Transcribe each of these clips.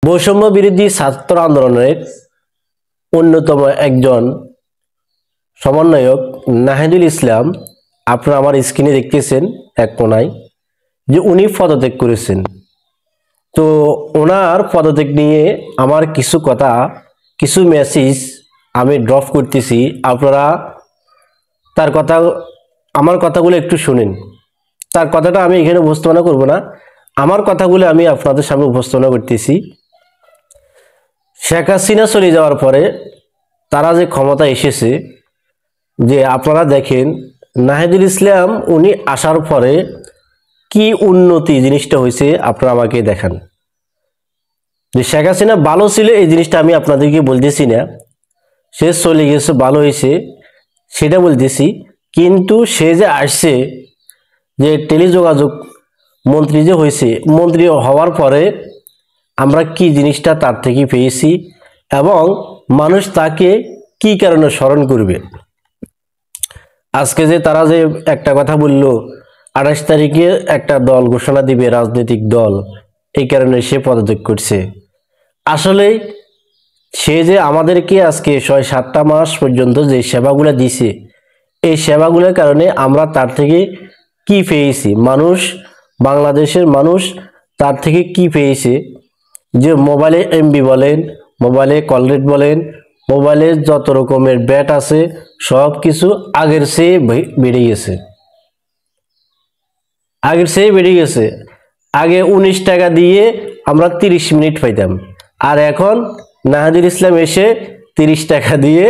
বৈষম্য বিরোধী ছাত্র আন্দোলনের অন্যতম একজন সমন্বয়ক নাহিদুল ইসলাম, আপনারা আমার স্ক্রিনে দেখতেছেন এক কোনায়, যে উনি পদত্যাগ করেছেন। তো ওনার পদত্যাগ নিয়ে আমার কিছু কথা, কিছু মেসেজ আমি ড্রপ করতেছি। আপনারা তার কথা, আমার কথাগুলো একটু শুনেন। তার কথাটা আমি এখানে উপস্থাপনা করব না, আমার কথাগুলো আমি আপনাদের সামনে উপস্থাপনা করতেছি। শেখ হাসিনা চলে যাওয়ার পরে তারা যে ক্ষমতা এসেছে, যে আপনারা দেখেন নাহিদুল ইসলাম উনি আসার পরে কি উন্নতি জিনিসটা হয়েছে আপনারা আমাকে দেখান। যে শেখ হাসিনা ভালো ছিল এই জিনিসটা আমি আপনাদেরকে বলতেছি না, সে চলে গেছে ভালো হয়েছে সেটা বলতেছি, কিন্তু সে যে আসছে, যে টেলিযোগাযোগ মন্ত্রী যে হয়েছে, মন্ত্রী হওয়ার পরে আমরা কি জিনিসটা তার থেকে পেয়েছি এবং মানুষ তাকে কি কারণে স্মরণ করবে। আজকে যে তারা যে একটা কথা বলল 28 তারিখে একটা দল ঘোষণা দিবে, রাজনৈতিক দল, এই কারণে সে পদত্যাগ করছে। আসলে সে যে আমাদেরকে আজকে 6-7টা মাস পর্যন্ত যে সেবাগুলো দিছে, এই সেবাগুলোর কারণে আমরা তার থেকে কি পেয়েছি, মানুষ, বাংলাদেশের মানুষ তার থেকে কি পেয়েছে। যে মোবাইলে এমবি বলেন, মোবাইলে কল রেট বলেন, মোবাইলে যত রকমের ব্যাট আছে সব কিছু আগের চেয়ে বেড়ে গেছে, আগের চেয়ে বেড়ে গেছে। আগে 19 টাকা দিয়ে আমরা 30 মিনিট পাইতাম, আর এখন নাহিদুল ইসলাম এসে 30 টাকা দিয়ে,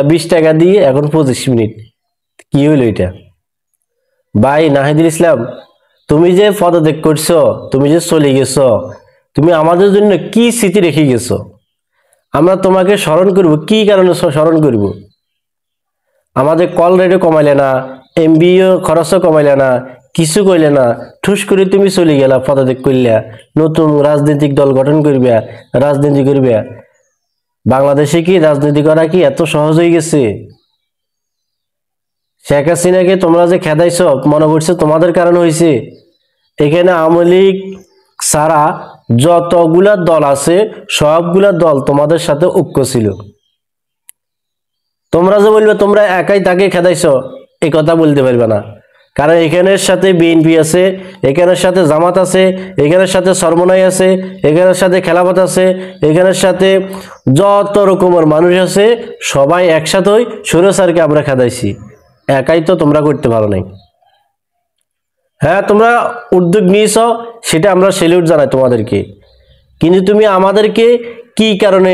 20 টাকা দিয়ে এখন 25 মিনিট। কি হইল এটা ভাই? নাহিদুল ইসলাম, তুমি যে পদত্যাগ করছো, তুমি যে চলে গেছো, তুমি আমাদের জন্য কি স্মৃতি রেখে গেছো? আমরা তোমাকে স্মরণ করব কি কারণে স্মরণ করব? আমাদের কল রেটও কমাইলে না, এমবিও খরচও কমাইলে না, কিছু কইলে না, ঠুস করে তুমি চলে গেলা, পদত্যাগ করলা, নতুন রাজনৈতিক দল গঠন করবে, রাজনীতি করবে। বাংলাদেশে কি রাজনীতি করা কি এত সহজ হয়ে গেছে? শেখ হাসিনাকে তোমরা যে খেদাইছ, মনে করছো তোমাদের কারণে হয়েছে? এখানে আওয়ামী লীগ ছাড়া যতগুলা দল আছে সবগুলা দল তোমাদের সাথে ঐক্য ছিল। তোমরা যে বলবে তোমরা একাই তাকে খেদাইছ, এই কথা বলতে পারবে না, কারণ এখানের সাথে বিএনপি আছে, এখানের সাথে জামাত আছে, এখানের সাথে সরমনাই আছে, এখানের সাথে খেলাফত আছে, এখানের সাথে যত রকমের মানুষ আছে, সবাই একসাথে স্বৈরাচারকে আমরা খেদাইছি। একাই তো তোমরা করতে পারো নাই। হ্যাঁ, তোমরা উদ্যোগ নিয়েছ, সেটা আমরা সেলিউট জানাই তোমাদেরকে, কিন্তু তুমি আমাদেরকে কি কারণে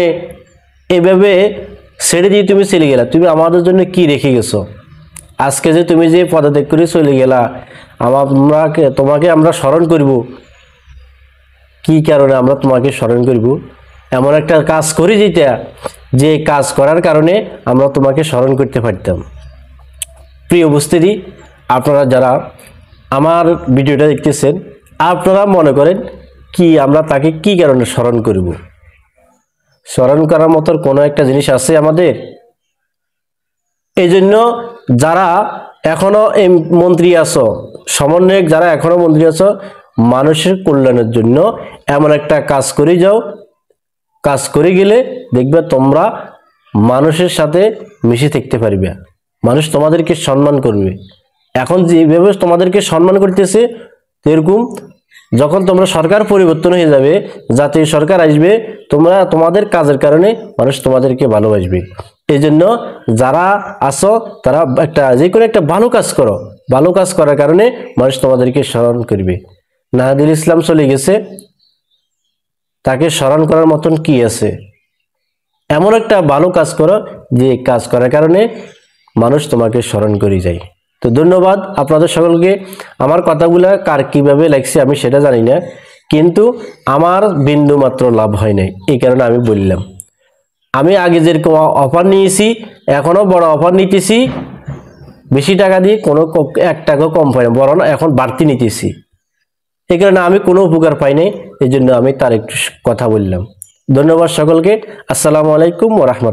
এভাবে ছেড়ে দিয়ে তুমি চলে গেলা? তুমি আমাদের জন্য কি রেখে গেছো? আজকে যে তুমি যে পদত্যাগ করে চলে গেলা, তোমাকে আমরা স্মরণ করব কি কারণে? আমরা তোমাকে স্মরণ করব এমন একটা কাজ করি যেটা, যে কাজ করার কারণে আমরা তোমাকে স্মরণ করতে পারতাম। প্রিয় উপস্থিতি, আপনারা যারা আমার ভিডিওটা দেখতেছেন, আপনারা মনে করেন কি আমরা তাকে কি কারণে স্মরণ করব? স্মরণ করার মতো কোনো একটা জিনিস আছে আমাদের? এই জন্য যারা এখনো মন্ত্রী আছো, সমন্বয়ক যারা এখনো মন্ত্রী আছো, মানুষের কল্যাণের জন্য এমন একটা কাজ করে যাও। কাজ করে গেলে দেখবে তোমরা মানুষের সাথে মিশে থাকতে পারবে, মানুষ তোমাদেরকে সম্মান করবে। এখন যেভাবে তোমাদেরকে সম্মান করতেছে, এরকম যখন তোমরা সরকার পরিবর্তন হয়ে যাবে, জাতীয় সরকার আসবে, তোমরা তোমাদের কাজের কারণে মানুষ তোমাদেরকে ভালোবাসবে। এই জন্য যারা আছো তারা একটা যে কোনো একটা ভালো কাজ করো, ভালো কাজ করার কারণে মানুষ তোমাদেরকে স্মরণ করবে। নাহিদুল ইসলাম চলে গেছে, তাকে স্মরণ করার মতন কি আছে? এমন একটা ভালো কাজ করো যে কাজ করার কারণে মানুষ তোমাকে স্মরণ করে যায়। তো ধন্যবাদ আপনাদের সকলকে। আমার কথাগুলা কার কিভাবে লাগছে আমি সেটা জানি না, কিন্তু আমার বিন্দু মাত্র লাভ হয় নাই, এই কারণে আমি বললাম। আমি আগে যেরকম অফার নিয়েছি, এখনো বড় অফার নিতেছি, বেশি টাকা দিয়ে কোনো 1 টাকাও কম পাই না, বরং এখন বাড়তি নিতেছি। এই কারণে আমি কোনো উপকার পাই নাই, এই জন্য আমি তার একটু কথা বললাম। ধন্যবাদ সকলকে। আসসালামু আলাইকুম ওয়া রাহমাতুল্লাহ।